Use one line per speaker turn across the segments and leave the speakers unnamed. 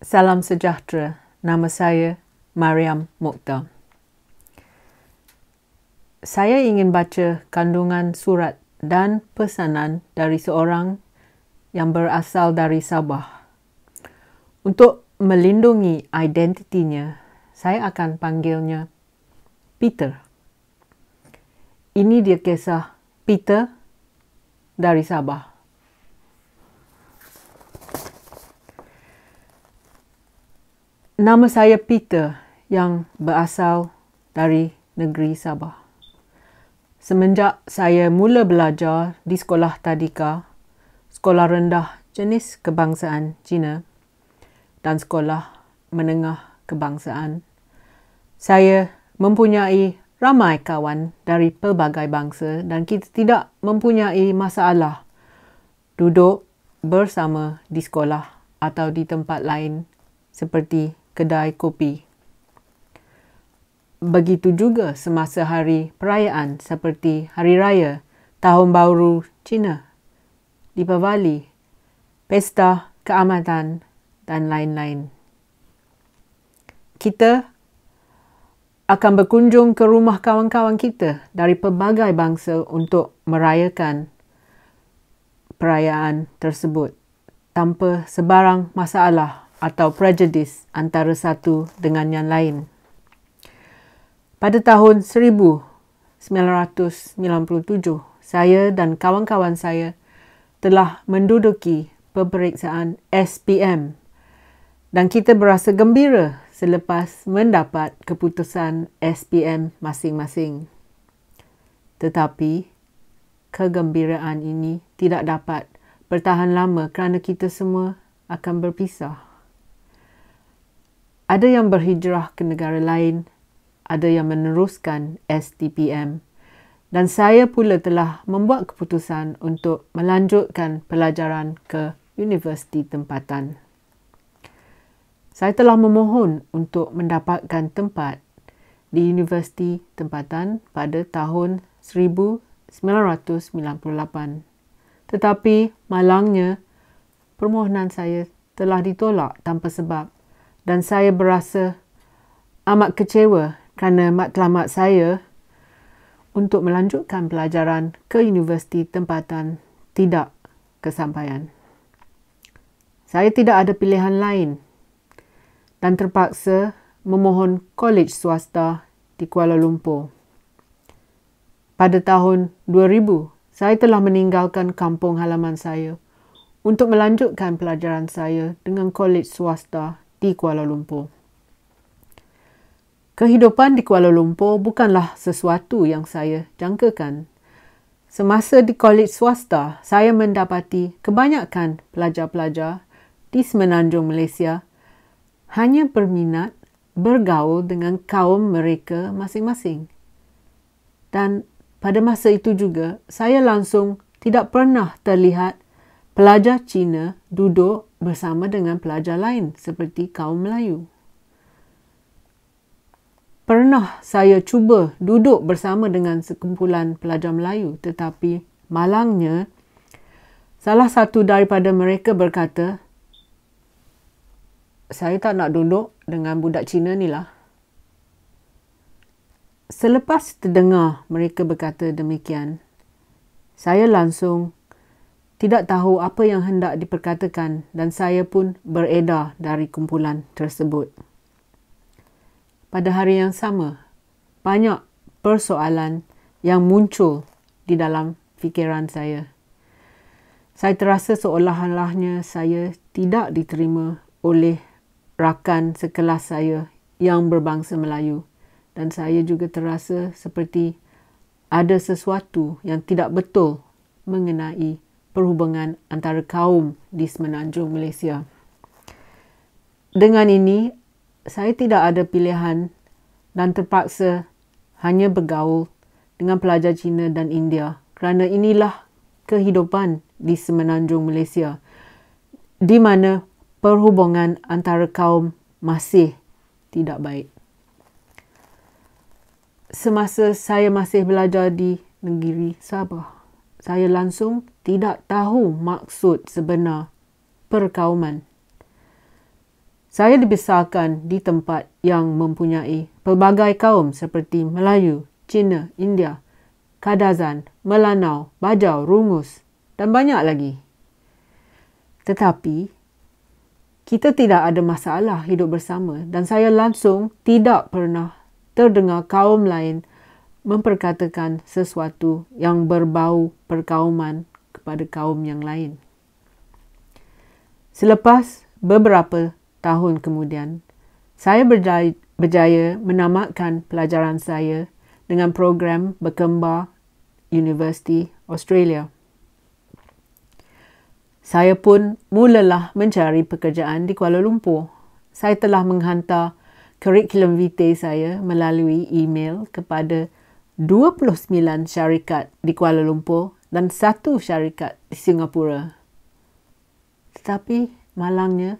Salam sejahtera. Nama saya Mariam Mokhtar. Saya ingin baca kandungan surat dan pesanan dari seorang yang berasal dari Sabah. Untuk melindungi identitinya, saya akan panggilnya Peter. Ini dia kisah Peter dari Sabah. Nama saya Peter yang berasal dari negeri Sabah. Semenjak saya mula belajar di sekolah tadika, sekolah rendah jenis kebangsaan Cina dan sekolah menengah kebangsaan, saya mempunyai ramai kawan dari pelbagai bangsa dan kita tidak mempunyai masalah duduk bersama di sekolah atau di tempat lain seperti kedai kopi. Begitu juga semasa hari perayaan seperti Hari Raya, Tahun Baru Cina, Deepavali, Pesta Keamatan dan lain-lain. Kita akan berkunjung ke rumah kawan-kawan kita dari pelbagai bangsa untuk merayakan perayaan tersebut tanpa sebarang masalah atau prejudis antara satu dengan yang lain. Pada tahun 1997, saya dan kawan-kawan saya telah menduduki peperiksaan SPM dan kita berasa gembira selepas mendapat keputusan SPM masing-masing. Tetapi, kegembiraan ini tidak dapat bertahan lama kerana kita semua akan berpisah. Ada yang berhijrah ke negara lain, ada yang meneruskan STPM dan saya pula telah membuat keputusan untuk melanjutkan pelajaran ke universiti tempatan. Saya telah memohon untuk mendapatkan tempat di universiti tempatan pada tahun 1998. Tetapi malangnya permohonan saya telah ditolak tanpa sebab. Dan saya berasa amat kecewa kerana matlamat saya untuk melanjutkan pelajaran ke universiti tempatan tidak kesampaian. Saya tidak ada pilihan lain dan terpaksa memohon kolej swasta di Kuala Lumpur. Pada tahun 2000, saya telah meninggalkan kampung halaman saya untuk melanjutkan pelajaran saya dengan kolej swasta di Kuala Lumpur. Kehidupan di Kuala Lumpur bukanlah sesuatu yang saya jangkakan. Semasa di kolej swasta, saya mendapati kebanyakan pelajar-pelajar di Semenanjung Malaysia hanya berminat bergaul dengan kaum mereka masing-masing. Dan pada masa itu juga, saya langsung tidak pernah terlihat pelajar Cina duduk bersama dengan pelajar lain seperti kaum Melayu. Pernah saya cuba duduk bersama dengan sekumpulan pelajar Melayu, tetapi malangnya salah satu daripada mereka berkata, "Saya tak nak duduk dengan budak Cina ni lah." Selepas terdengar mereka berkata demikian, saya langsung tidak tahu apa yang hendak diperkatakan dan saya pun beredar dari kumpulan tersebut. Pada hari yang sama, banyak persoalan yang muncul di dalam fikiran saya. Saya terasa seolah-olahnya saya tidak diterima oleh rakan sekelas saya yang berbangsa Melayu dan saya juga terasa seperti ada sesuatu yang tidak betul mengenai perhubungan antara kaum di Semenanjung Malaysia. Dengan ini, saya tidak ada pilihan dan terpaksa hanya bergaul dengan pelajar Cina dan India kerana inilah kehidupan di Semenanjung Malaysia di mana perhubungan antara kaum masih tidak baik. Semasa saya masih belajar di negeri Sabah, saya langsung tidak tahu maksud sebenar perkauman. Saya dibesarkan di tempat yang mempunyai pelbagai kaum seperti Melayu, Cina, India, Kadazan, Melanau, Bajau, Rungus dan banyak lagi. Tetapi, kita tidak ada masalah hidup bersama dan saya langsung tidak pernah terdengar kaum lain memperkatakan sesuatu yang berbau perkauman kepada kaum yang lain. Selepas beberapa tahun kemudian, saya berjaya menamatkan pelajaran saya dengan program berkembar University Australia. Saya pun mulalah mencari pekerjaan di Kuala Lumpur. Saya telah menghantar curriculum vitae saya melalui email kepada 29 syarikat di Kuala Lumpur dan 1 syarikat di Singapura. Tetapi malangnya,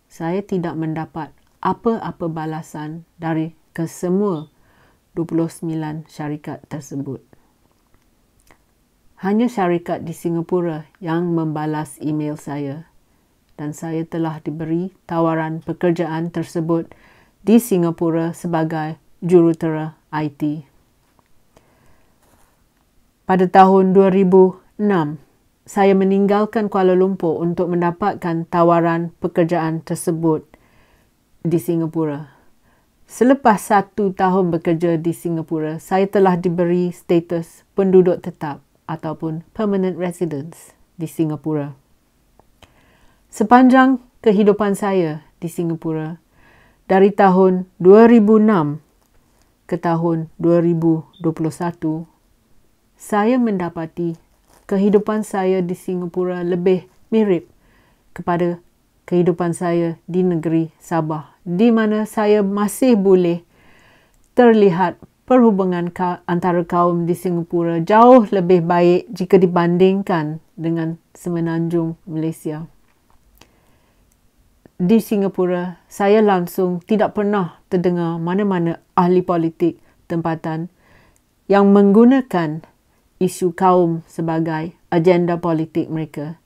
saya tidak mendapat apa-apa balasan dari kesemua 29 syarikat tersebut. Hanya syarikat di Singapura yang membalas email saya dan saya telah diberi tawaran pekerjaan tersebut di Singapura sebagai jurutera IT. Pada tahun 2006, saya meninggalkan Kuala Lumpur untuk mendapatkan tawaran pekerjaan tersebut di Singapura. Selepas 1 tahun bekerja di Singapura, saya telah diberi status penduduk tetap ataupun permanent residence di Singapura. Sepanjang kehidupan saya di Singapura, dari tahun 2006 ke tahun 2021, saya mendapati kehidupan saya di Singapura lebih mirip kepada kehidupan saya di negeri Sabah, di mana saya masih boleh terlihat perhubungan antara kaum di Singapura jauh lebih baik jika dibandingkan dengan semenanjung Malaysia. Di Singapura, saya langsung tidak pernah terdengar mana-mana ahli politik tempatan yang menggunakan isu kaum sebagai agenda politik mereka.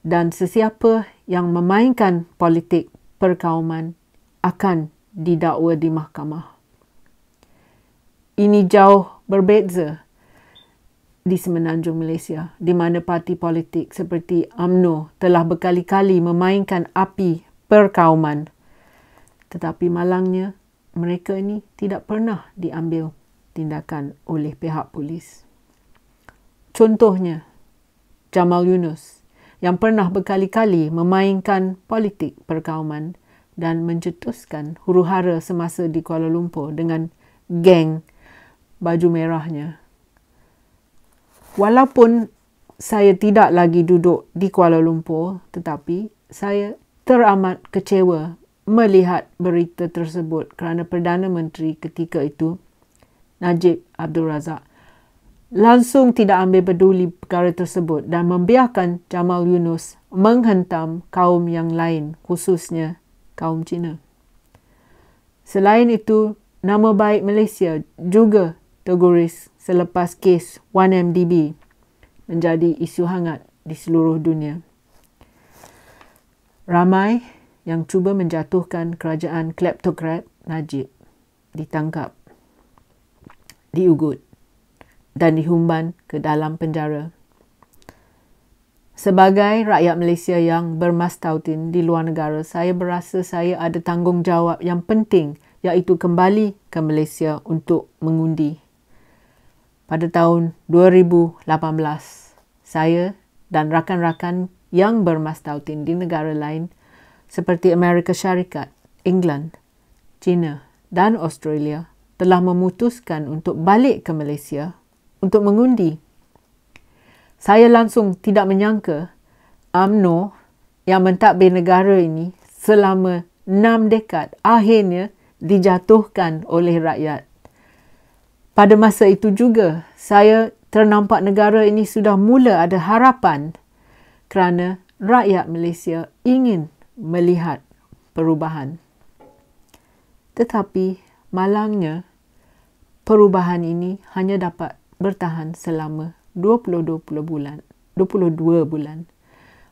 Dan sesiapa yang memainkan politik perkauman akan didakwa di mahkamah. Ini jauh berbeza di semenanjung Malaysia, di mana parti politik seperti UMNO telah berkali-kali memainkan api perkauman. Tetapi malangnya, mereka ini tidak pernah diambil tindakan oleh pihak polis. Contohnya, Jamal Yunus yang pernah berkali-kali memainkan politik perkauman dan mencetuskan huru-hara semasa di Kuala Lumpur dengan geng baju merahnya. Walaupun saya tidak lagi duduk di Kuala Lumpur, tetapi saya teramat kecewa melihat berita tersebut kerana Perdana Menteri ketika itu, Najib Abdul Razak, langsung tidak ambil peduli perkara tersebut dan membiarkan Jamal Yunus menghentam kaum yang lain, khususnya kaum Cina. Selain itu, nama baik Malaysia juga terguris selepas kes 1MDB menjadi isu hangat di seluruh dunia. Ramai yang cuba menjatuhkan kerajaan kleptokrat Najib ditangkap, diugut dan dihumban ke dalam penjara. Sebagai rakyat Malaysia yang bermastautin di luar negara, saya berasa saya ada tanggungjawab yang penting, iaitu kembali ke Malaysia untuk mengundi. Pada tahun 2018, saya dan rakan-rakan yang bermastautin di negara lain seperti Amerika Syarikat, England, China dan Australia telah memutuskan untuk balik ke Malaysia untuk mengundi. Saya langsung tidak menyangka UMNO yang mentadbir negara ini selama 6 dekad akhirnya dijatuhkan oleh rakyat. Pada masa itu juga, saya ternampak negara ini sudah mula ada harapan kerana rakyat Malaysia ingin melihat perubahan. Tetapi malangnya, perubahan ini hanya dapat bertahan selama 22 bulan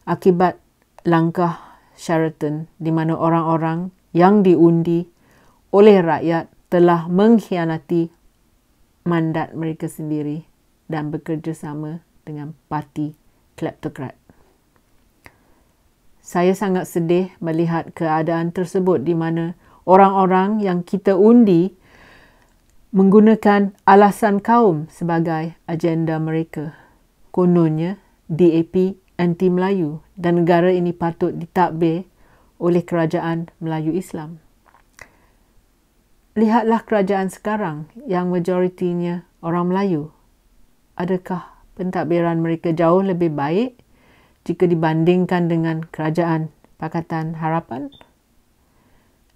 akibat langkah Sheraton di mana orang-orang yang diundi oleh rakyat telah mengkhianati mandat mereka sendiri dan bekerjasama dengan parti kleptokrat. Saya sangat sedih melihat keadaan tersebut di mana orang-orang yang kita undi menggunakan alasan kaum sebagai agenda mereka. Kononnya DAP anti Melayu dan negara ini patut ditadbir oleh kerajaan Melayu Islam. Lihatlah kerajaan sekarang yang majoritinya orang Melayu. Adakah pentadbiran mereka jauh lebih baik jika dibandingkan dengan kerajaan Pakatan Harapan?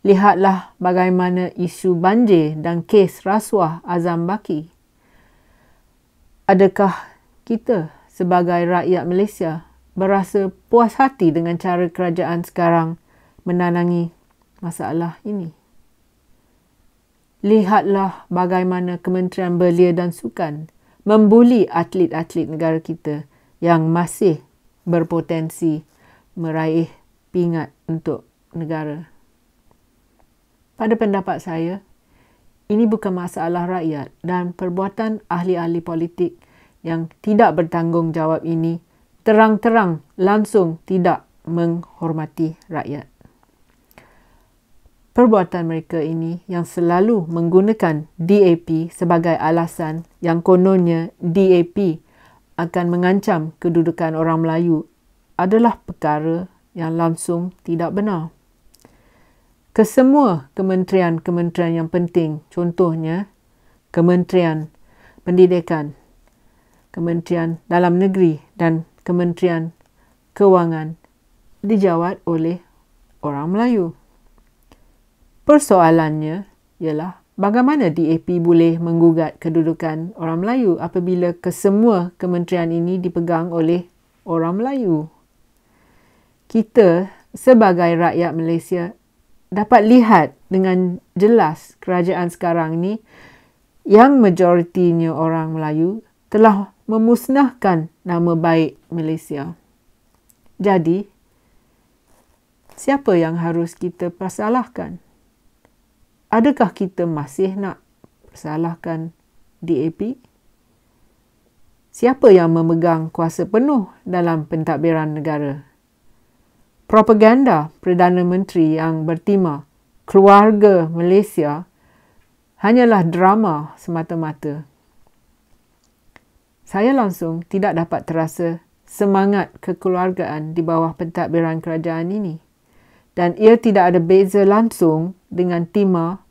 Lihatlah bagaimana isu banjir dan kes rasuah Azam Baki. Adakah kita sebagai rakyat Malaysia berasa puas hati dengan cara kerajaan sekarang menangangi masalah ini? Lihatlah bagaimana Kementerian Belia dan Sukan membuli atlet-atlet negara kita yang masih berpotensi meraih pingat untuk negara. Pada pendapat saya, ini bukan masalah rakyat dan perbuatan ahli-ahli politik yang tidak bertanggungjawab ini terang-terang langsung tidak menghormati rakyat. Perbuatan mereka ini yang selalu menggunakan DAP sebagai alasan yang kononnya DAP akan mengancam kedudukan orang Melayu adalah perkara yang langsung tidak benar. Kesemua kementerian-kementerian yang penting, contohnya Kementerian Pendidikan, Kementerian Dalam Negeri dan Kementerian Kewangan dijawat oleh orang Melayu. Persoalannya ialah bagaimana DAP boleh menggugat kedudukan orang Melayu apabila kesemua kementerian ini dipegang oleh orang Melayu. Kita sebagai rakyat Malaysia dapat lihat dengan jelas kerajaan sekarang ni yang majoritinya orang Melayu telah memusnahkan nama baik Malaysia. Jadi, siapa yang harus kita persalahkan? Adakah kita masih nak persalahkan DAP? Siapa yang memegang kuasa penuh dalam pentadbiran negara? Propaganda Perdana Menteri yang bertema Keluarga Malaysia hanyalah drama semata-mata. Saya langsung tidak dapat terasa semangat kekeluargaan di bawah pentadbiran kerajaan ini. Dan ia tidak ada beza langsung dengan tema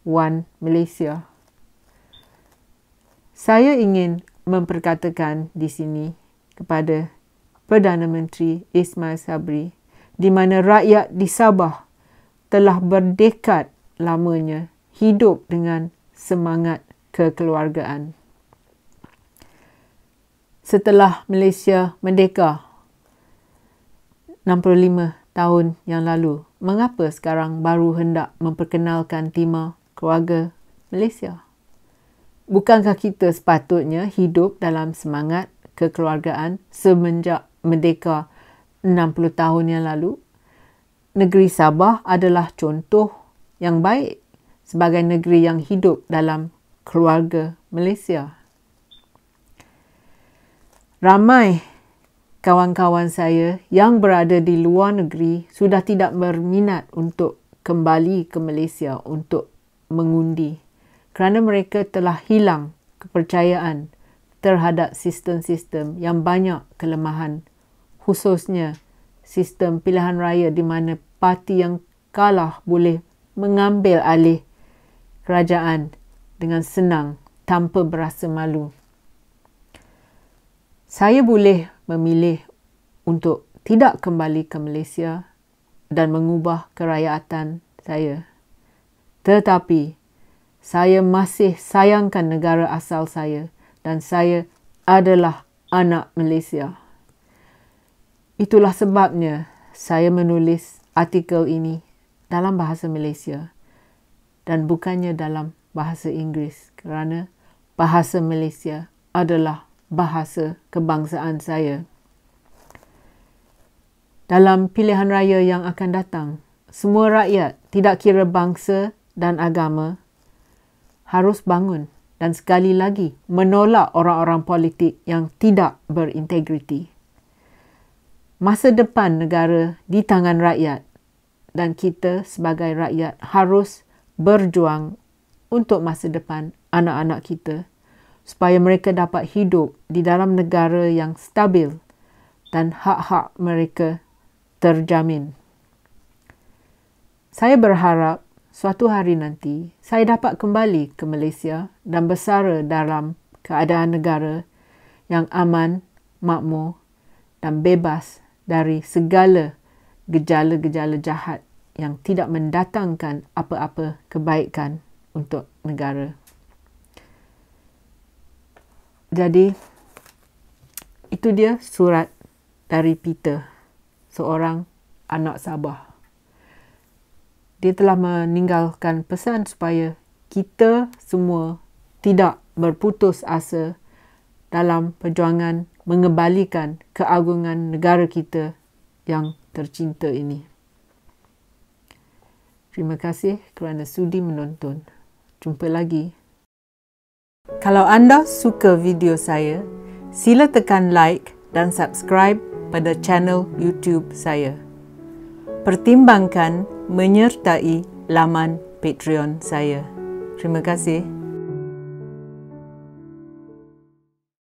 One Malaysia. Saya ingin memperkatakan di sini kepada Perdana Menteri Ismail Sabri di mana rakyat di Sabah telah berdekat lamanya hidup dengan semangat kekeluargaan. Setelah Malaysia merdeka 65 tahun yang lalu, mengapa sekarang baru hendak memperkenalkan tema Keluarga Malaysia? Bukankah kita sepatutnya hidup dalam semangat kekeluargaan semenjak merdeka 60 tahun yang lalu? Negeri Sabah adalah contoh yang baik sebagai negeri yang hidup dalam keluarga Malaysia. Ramai kawan-kawan saya yang berada di luar negeri sudah tidak berminat untuk kembali ke Malaysia untuk mengundi kerana mereka telah hilang kepercayaan terhadap sistem-sistem yang banyak kelemahan, khususnya sistem pilihan raya di mana parti yang kalah boleh mengambil alih kerajaan dengan senang tanpa berasa malu. Saya boleh memilih untuk tidak kembali ke Malaysia dan mengubah kerakyatan saya. Tetapi, saya masih sayangkan negara asal saya dan saya adalah anak Malaysia. Itulah sebabnya saya menulis artikel ini dalam bahasa Malaysia dan bukannya dalam bahasa Inggeris kerana bahasa Malaysia adalah bahasa kebangsaan saya. Dalam pilihan raya yang akan datang, semua rakyat, tidak kira bangsa dan agama, harus bangun dan sekali lagi menolak orang-orang politik yang tidak berintegriti. Masa depan negara di tangan rakyat dan kita sebagai rakyat harus berjuang untuk masa depan anak-anak kita supaya mereka dapat hidup di dalam negara yang stabil dan hak-hak mereka terjamin. Saya berharap suatu hari nanti saya dapat kembali ke Malaysia dan bersara dalam keadaan negara yang aman, makmur dan bebas dari segala gejala-gejala jahat yang tidak mendatangkan apa-apa kebaikan untuk negara. Jadi, itu dia surat dari Peter, seorang anak Sabah. Dia telah meninggalkan pesan supaya kita semua tidak berputus asa dalam perjuangan mengembalikan keagungan negara kita yang tercinta ini. Terima kasih kerana sudi menonton. Jumpa lagi. Kalau anda suka video saya, sila tekan like dan subscribe pada channel YouTube saya. Pertimbangkan menyertai laman Patreon saya. Terima kasih.